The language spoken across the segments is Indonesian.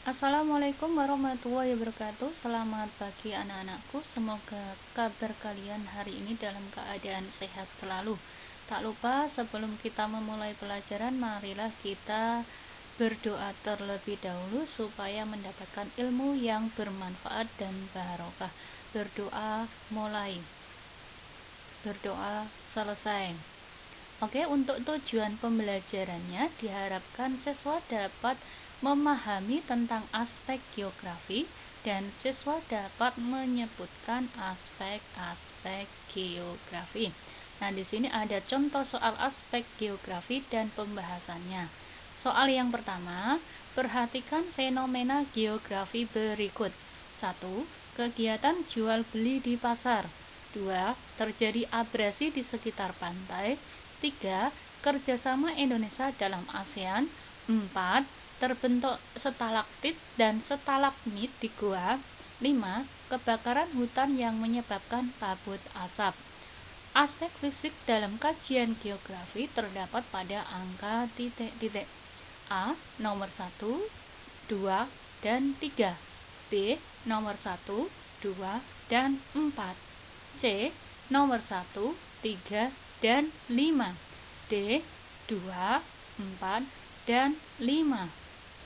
Assalamualaikum warahmatullahi wabarakatuh. Selamat pagi anak-anakku. Semoga kabar kalian hari ini dalam keadaan sehat selalu. Tak lupa sebelum kita memulai pelajaran, marilah kita berdoa terlebih dahulu supaya mendapatkan ilmu yang bermanfaat dan barokah. Berdoa mulai, berdoa selesai. Oke, untuk tujuan pembelajarannya diharapkan siswa dapat memahami tentang aspek geografi dan siswa dapat menyebutkan aspek-aspek geografi. Nah, di sini ada contoh soal aspek geografi dan pembahasannya. Soal yang pertama, perhatikan fenomena geografi berikut. 1. Kegiatan jual beli di pasar. 2. Terjadi abrasi di sekitar pantai. 3. Kerjasama Indonesia dalam ASEAN. 4. Terbentuk stalaktit dan stalagmit di gua. 5. Kebakaran hutan yang menyebabkan kabut asap. Aspek fisik dalam kajian geografi terdapat pada angka titik-titik. A. Nomor 1, 2, dan 3. B. Nomor 1, 2, dan 4. C. Nomor 1, 3, dan 5. D. 2, 4, dan 5.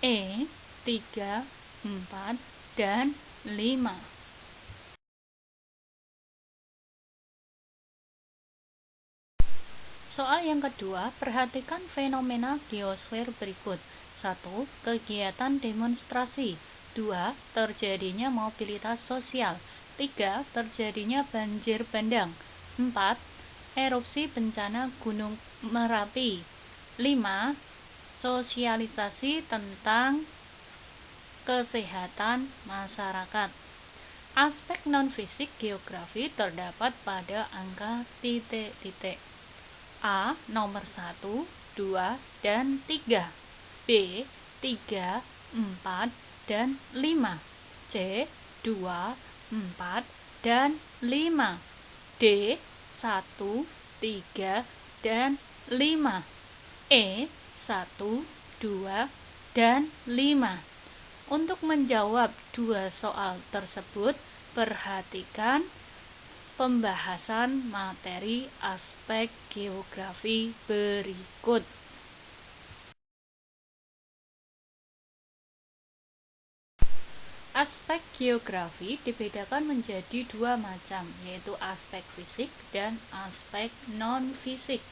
E. 3, 4, dan 5. Soal yang kedua, perhatikan fenomena geosfer berikut. 1. Kegiatan demonstrasi. 2. Terjadinya mobilitas sosial. 3. Terjadinya banjir bandang. 4. Erupsi bencana Gunung Merapi. 5. Sosialisasi tentang kesehatan masyarakat. Aspek non-fisik geografi terdapat pada angka titik-titik. A. Nomor 1, 2, dan 3. B. 3, 4, dan 5. C. 2, 4, dan 5. D. 1, 3, dan 5. E. 1, 2, dan 5. Untuk menjawab dua soal tersebut, perhatikan pembahasan materi aspek geografi berikut. Aspek geografi dibedakan menjadi dua macam, yaitu aspek fisik dan aspek non-fisik.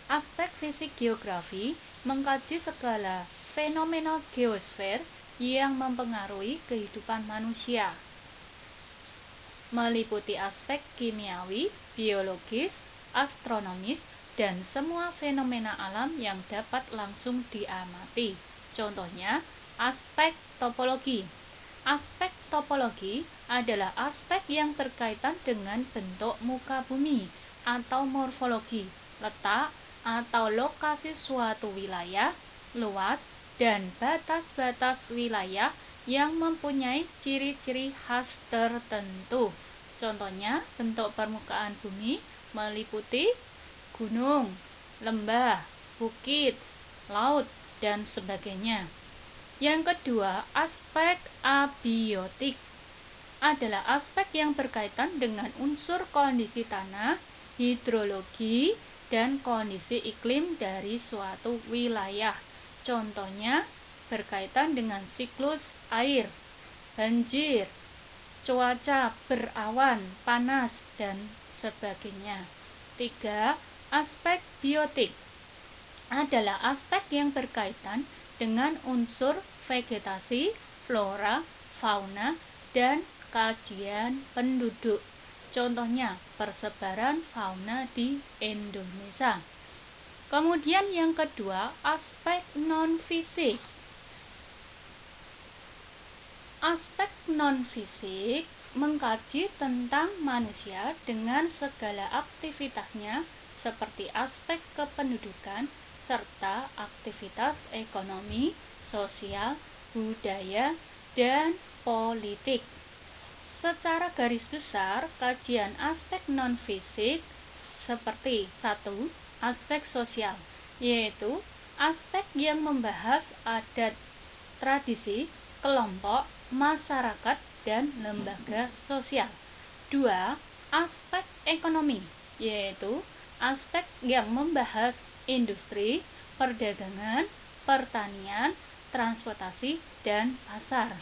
Aspek fisik geografi mengkaji segala fenomena geosfer yang mempengaruhi kehidupan manusia, meliputi aspek kimiawi, biologis, astronomis, dan semua fenomena alam yang dapat langsung diamati. Contohnya, aspek topologi. Aspek topologi adalah aspek yang berkaitan dengan bentuk muka bumi atau morfologi, letak atau lokasi suatu wilayah, luas, dan batas-batas wilayah yang mempunyai ciri-ciri khas tertentu. Contohnya, bentuk permukaan bumi meliputi gunung, lembah, bukit, laut, dan sebagainya. Yang kedua, aspek abiotik adalah aspek yang berkaitan dengan unsur kondisi tanah, hidrologi, dan kondisi iklim dari suatu wilayah. Contohnya, berkaitan dengan siklus air, banjir, cuaca berawan, panas, dan sebagainya. 3. Aspek biotik adalah aspek yang berkaitan dengan unsur vegetasi, flora, fauna, dan kajian penduduk. Contohnya, persebaran fauna di Indonesia. Kemudian yang kedua, aspek non-fisik. Aspek non-fisik mengkaji tentang manusia dengan segala aktivitasnya seperti aspek kependudukan serta aktivitas ekonomi, sosial, budaya, dan politik. Secara garis besar, kajian aspek non-fisik seperti 1. Aspek sosial, yaitu aspek yang membahas adat, tradisi, kelompok, masyarakat, dan lembaga sosial. 2. Aspek ekonomi, yaitu aspek yang membahas industri, perdagangan, pertanian, transportasi, dan pasar.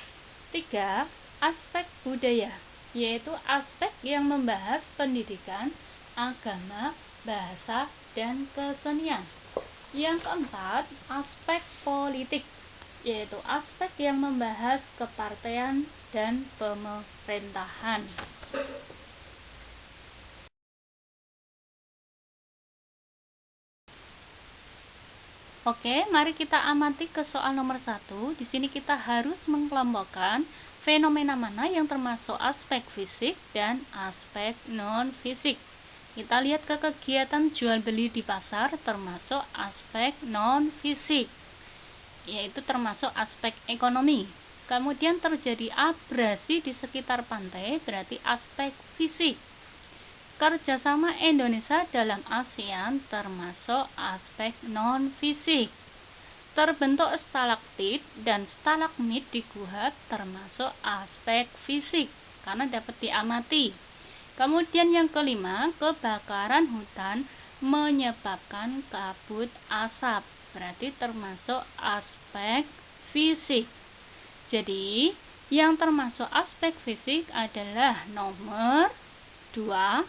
3. Aspek budaya, yaitu aspek yang membahas pendidikan, agama, bahasa, dan kesenian. Yang keempat, aspek politik, yaitu aspek yang membahas kepartean dan pemerintahan. Oke, mari kita amati ke soal nomor 1. Di sini kita harus mengelompokkan fenomena mana yang termasuk aspek fisik dan aspek non-fisik. Kita lihat ke kegiatan jual beli di pasar termasuk aspek non-fisik, yaitu termasuk aspek ekonomi. Kemudian terjadi abrasi di sekitar pantai, berarti aspek fisik. Kerjasama Indonesia dalam ASEAN termasuk aspek non-fisik. Terbentuk stalaktit dan stalagmit di gua termasuk aspek fisik karena dapat diamati. Kemudian yang kelima, kebakaran hutan menyebabkan kabut asap, berarti termasuk aspek fisik. Jadi, yang termasuk aspek fisik adalah nomor 2,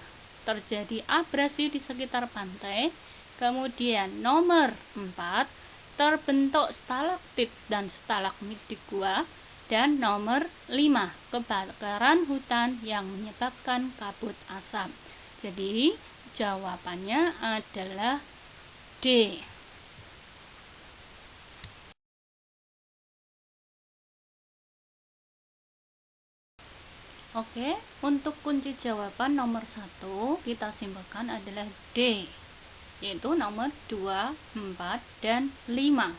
terjadi abrasi di sekitar pantai. Kemudian nomor 4, terbentuk stalaktit dan stalagmit di gua. Dan nomor 5, kebakaran hutan yang menyebabkan kabut asap. Jadi jawabannya adalah D. Oke, untuk kunci jawaban nomor 1 kita simpulkan adalah D, yaitu nomor 2, 4, dan 5.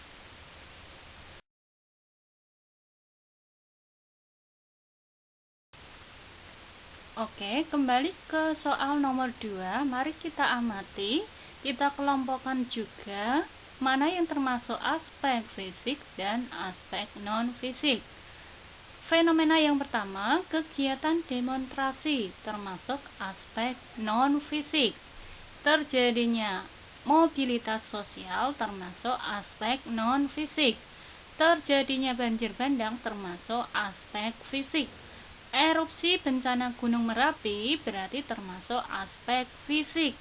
Oke, kembali ke soal nomor 2. Mari kita amati, kita kelompokkan juga mana yang termasuk aspek fisik dan aspek non-fisik. Fenomena yang pertama, kegiatan demonstrasi termasuk aspek non-fisik. Terjadinya mobilitas sosial termasuk aspek non-fisik. Terjadinya banjir bandang termasuk aspek fisik. Erupsi bencana Gunung Merapi berarti termasuk aspek fisik.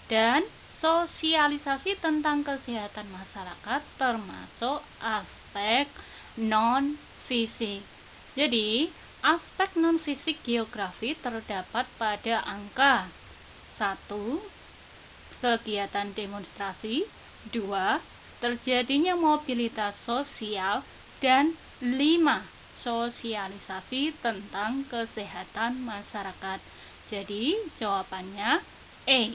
Dan sosialisasi tentang kesehatan masyarakat termasuk aspek non-fisik. Jadi, aspek non-fisik geografi terdapat pada angka 1. Kegiatan demonstrasi, 2. Terjadinya mobilitas sosial, dan 5. Sosialisasi tentang kesehatan masyarakat. Jadi, jawabannya E.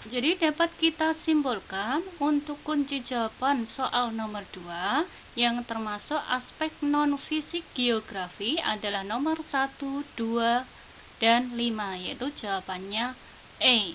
Jadi dapat kita simpulkan untuk kunci jawaban soal nomor 2 yang termasuk aspek non-fisik geografi adalah nomor 1, 2, dan 5, yaitu jawabannya E.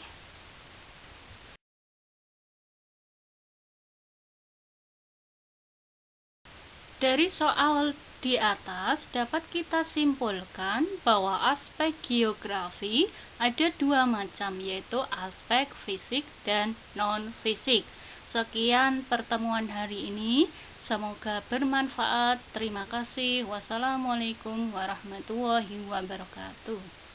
Dari soal di atas dapat kita simpulkan bahwa aspek geografi ada 2 macam, yaitu aspek fisik dan non-fisik. Sekian pertemuan hari ini, semoga bermanfaat. Terima kasih. Wassalamualaikum warahmatullahi wabarakatuh.